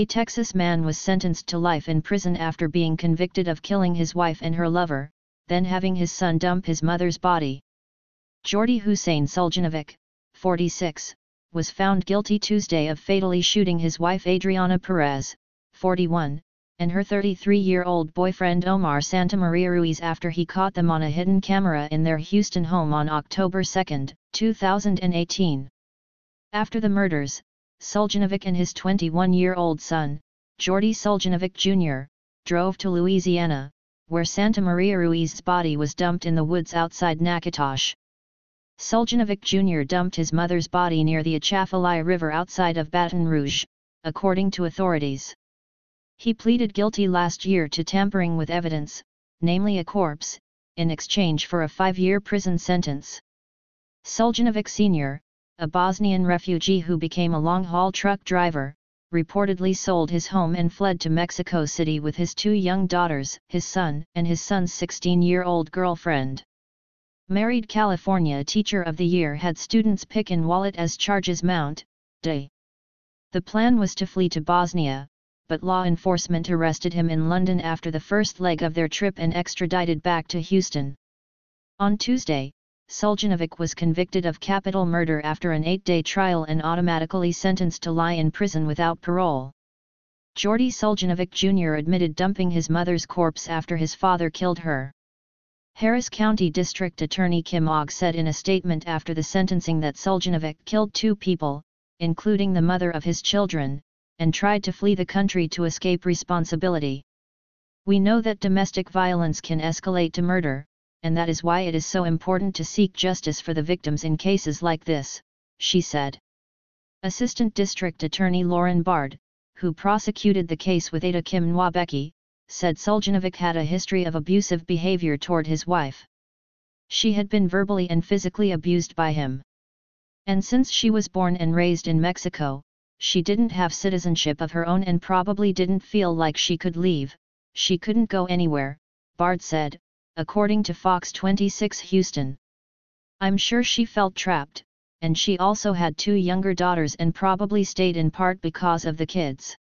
A Texas man was sentenced to life in prison after being convicted of killing his wife and her lover, then having his son dump his mother's body. Jordi Hussein Suljanovic, 46, was found guilty Tuesday of fatally shooting his wife Adriana Perez, 41, and her 33-year-old boyfriend Omar Santamaria Ruiz after he caught them on a hidden camera in their Houston home on October 2, 2018. After the murders, Suljanovic and his 21-year-old son, Jordi Suljanovic Jr., drove to Louisiana, where Santamaria Ruiz's body was dumped in the woods outside Natchitoches. Suljanovic Jr. dumped his mother's body near the Atchafalaya River outside of Baton Rouge, according to authorities. He pleaded guilty last year to tampering with evidence, namely a corpse, in exchange for a 5-year prison sentence. Suljanovic Sr., a Bosnian refugee who became a long-haul truck driver, reportedly sold his home and fled to Mexico City with his 2 young daughters, his son, and his son's 16-year-old girlfriend. Married California Teacher of the Year had students pick and wallet as charges mount. The plan was to flee to Bosnia, but law enforcement arrested him in London after the first leg of their trip and extradited back to Houston. On Tuesday, Suljanovic was convicted of capital murder after an 8-day trial and automatically sentenced to lie in prison without parole. Jordi Suljanovic Jr. admitted dumping his mother's corpse after his father killed her. Harris County District Attorney Kim Ogg said in a statement after the sentencing that Suljanovic killed 2 people, including the mother of his children, and tried to flee the country to escape responsibility. "We know that domestic violence can escalate to murder, and that is why it is so important to seek justice for the victims in cases like this," she said. Assistant District Attorney Lauren Bard, who prosecuted the case with Ada Kim Nwabeki, said Suljanovic had a history of abusive behavior toward his wife. She had been verbally and physically abused by him. And since she was born and raised in Mexico, she didn't have citizenship of her own and probably didn't feel like she could leave. She couldn't go anywhere, Bard said, according to Fox 26 Houston. "I'm sure she felt trapped, and she also had 2 younger daughters and probably stayed in part because of the kids.